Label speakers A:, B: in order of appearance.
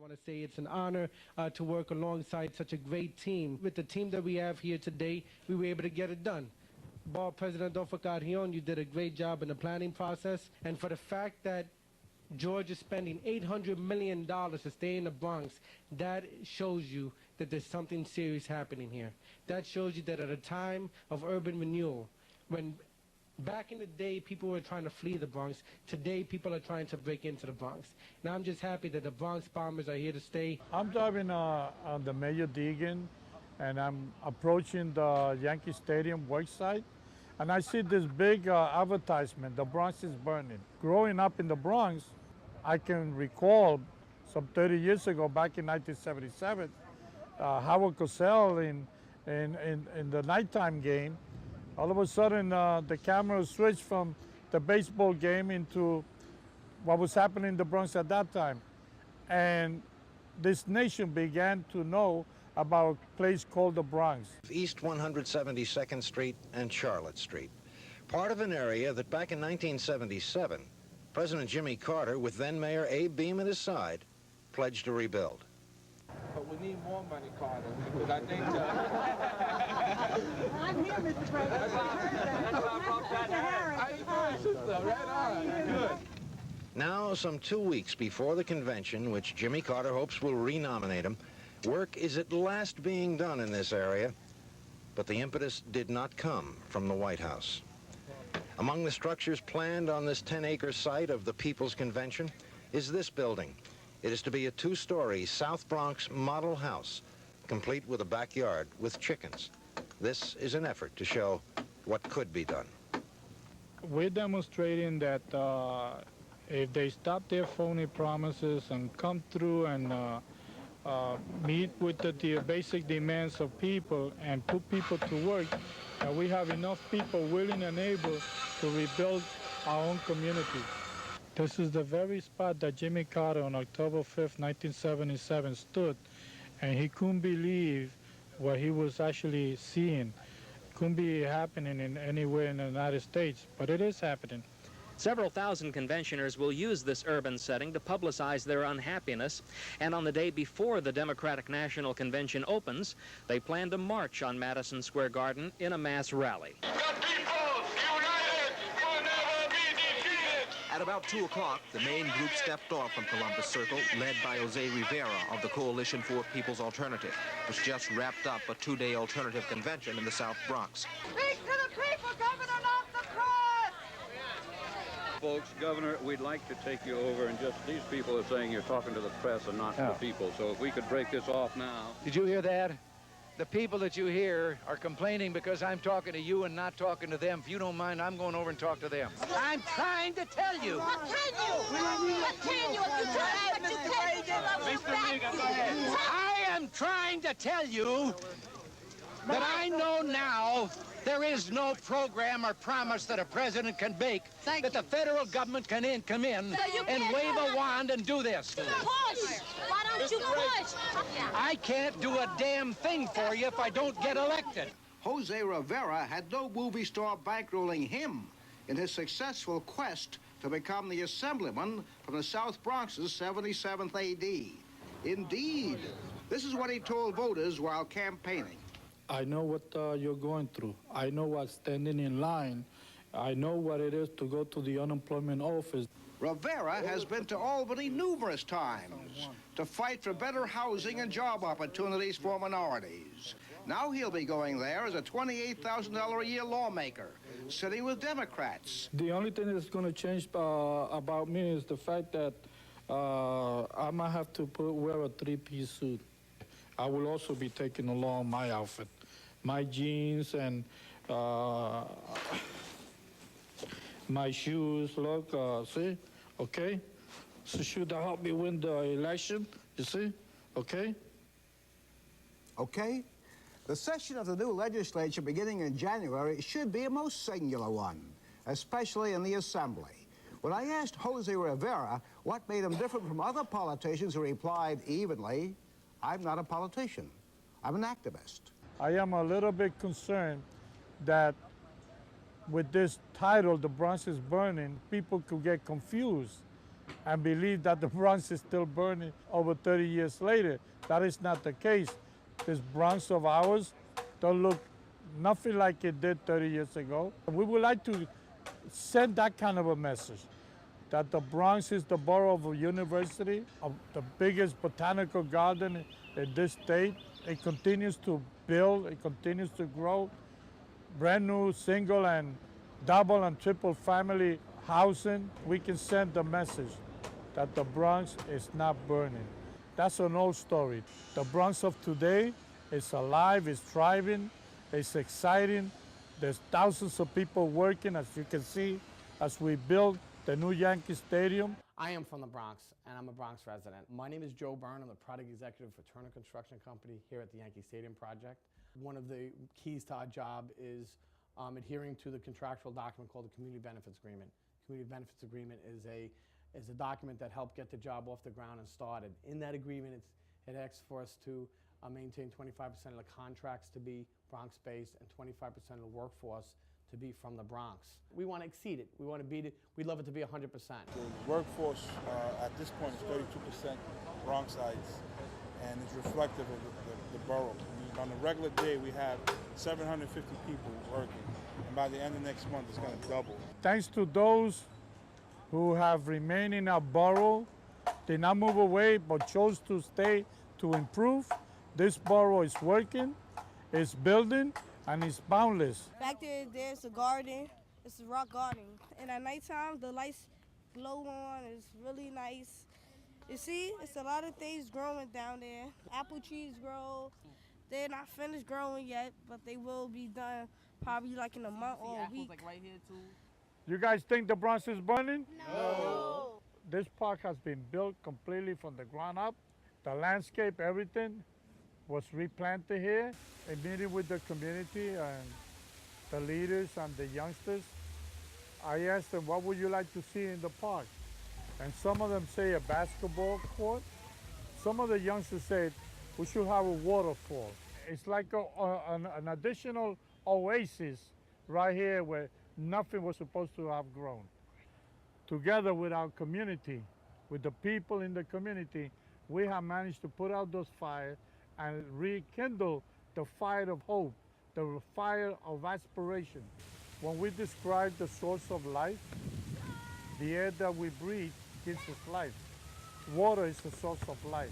A: want to say it's an honor to work alongside such a great team. With the team that we have here today, we were able to get it done. President Adolfo Carrion, you did a great job in the planning process. And for the fact that George is spending $800 million to stay in the Bronx, that shows you that there's something serious happening here. That shows you that at a time of urban renewal, when back in the day people were trying to flee the Bronx, today people are trying to break into the Bronx. Now I'm just happy that the Bronx bombers are here to stay.
B: I'm driving on the Mayor Deegan, and I'm approaching the Yankee Stadium worksite, and I see this big advertisement, "The Bronx is Burning." Growing up in the Bronx, I can recall some 30 years ago, back in 1977, Howard Cosell in the nighttime game, all of a sudden the camera switched from the baseball game into what was happening in the Bronx at that time. And this nation began to know about a place called the Bronx.
C: East 172nd Street and Charlotte Street, part of an area that back in 1977, President Jimmy Carter, with then Mayor Abe Beame at his side, pledged to rebuild.
D: But we need more money, Carter, because I think...
E: I'm here, Mr. President.
D: That's why I brought that Harris. How you doing, sister? Right on. Good.
C: Now, some 2 weeks before the convention, which Jimmy Carter hopes will renominate him, work is at last being done in this area, but the impetus did not come from the White House. Among the structures planned on this 10-acre site of the People's Convention is this building. It is to be a 2-story South Bronx model house, complete with a backyard with chickens. This is an effort to show what could be done.
B: We're demonstrating that if they stop their phony promises and come through and meet with the basic demands of people and put people to work, we have enough people willing and able to rebuild our own community. This is the very spot that Jimmy Carter on October 5th, 1977 stood, and he couldn't believe what he was actually seeing. It couldn't be happening in anywhere in the United States, but it is happening.
F: Several thousand conventioners will use this urban setting to publicize their unhappiness, and on the day before the Democratic National Convention opens, they plan to march on Madison Square Garden in a mass rally.
G: At about 2 o'clock, the main group stepped off from Columbus Circle, led by Jose Rivera of the Coalition for People's Alternative, which just wrapped up a 2-day alternative convention in the South Bronx.
E: Speak to the people, Governor, not the press!
H: Folks, Governor, we'd like to take you over, and just these people are saying you're talking to the press and not to the people, so if we could break this off now.
I: Did you hear that? The people that you hear are complaining because I'm talking to you and not talking to them. If you don't mind, I'm going over and talk to them. I'm trying to tell you.
E: What can you? What can you? If you tell me what you can,
I: I am trying to tell you that I know now there is no program or promise that a president can make that the federal government can come in and wave a wand and do this.
E: Push! Why don't you push?
I: I can't do a damn thing for you if I don't get elected.
J: Jose Rivera had no movie star bankrolling him in his successful quest to become the assemblyman from the South Bronx's 77th AD. Indeed, this is what he told voters while campaigning.
B: I know what you're going through. I know what's standing in line. I know what it is to go to the unemployment office.
J: Rivera has been to Albany numerous times to fight for better housing and job opportunities for minorities. Now he'll be going there as a $28,000 a year lawmaker, sitting with Democrats.
B: The only thing that's going to change about me is the fact that I might have to wear a 3-piece suit. I will also be taking along my outfit, my jeans and my shoes. Look, see, okay? It's a shoe that helped me win the election, you see, okay?
J: Okay? The session of the new legislature beginning in January should be a most singular one, especially in the Assembly. When I asked Jose Rivera what made him different from other politicians, he replied evenly, "I'm not a politician. I'm an activist."
B: I am a little bit concerned that with this title, "The Bronx is Burning," people could get confused and believe that the Bronx is still burning over 30 years later. That is not the case. This Bronx of ours don't look nothing like it did 30 years ago. We would like to send that kind of a message, that the Bronx is the borough of a university, of the biggest botanical garden in this state. It continues to build, it continues to grow. Brand new single and double and triple family housing. We can send the message that the Bronx is not burning. That's an old story. The Bronx of today is alive, it's thriving, it's exciting. There's thousands of people working, as you can see, as we build the new Yankee Stadium.
K: I am from the Bronx, and I'm a Bronx resident. My name is Joe Byrne. I'm the product executive for Turner Construction Company here at the Yankee Stadium project. One of the keys to our job is adhering to the contractual document called the Community Benefits Agreement. Community Benefits Agreement is a document that helped get the job off the ground and started. In that agreement, it asks for us to maintain 25% of the contracts to be Bronx-based and 25% of the workforce to be from the Bronx. We want to exceed it. We want to beat it. We'd love it to be 100%.
L: The workforce at this point is 32% Bronxites, and it's reflective of the borough. On a regular day, we have 750 people working, and by the end of next month, it's going to double.
B: Thanks to those who have remained in our borough, did not move away, but chose to stay to improve. This borough is working, it's building, and it's boundless.
M: Back there's a garden. It's a rock garden. And at nighttime, the lights glow on. It's really nice. You see, it's a lot of things growing down there. Apple trees grow. They're not finished growing yet, but they will be done probably like in a month or a week.
K: Like right here too.
B: You guys think the Bronx is burning?
M: No.
B: This park has been built completely from the ground up. The landscape, everything was replanted here. A meeting with the community and the leaders and the youngsters. I asked them, what would you like to see in the park? And some of them say a basketball court. Some of the youngsters said, we should have a waterfall. It's like an additional oasis right here where nothing was supposed to have grown. Together with our community, with the people in the community, we have managed to put out those fires and rekindle the fire of hope, the fire of aspiration. When we describe the source of life, the air that we breathe gives us life. Water is the source of life.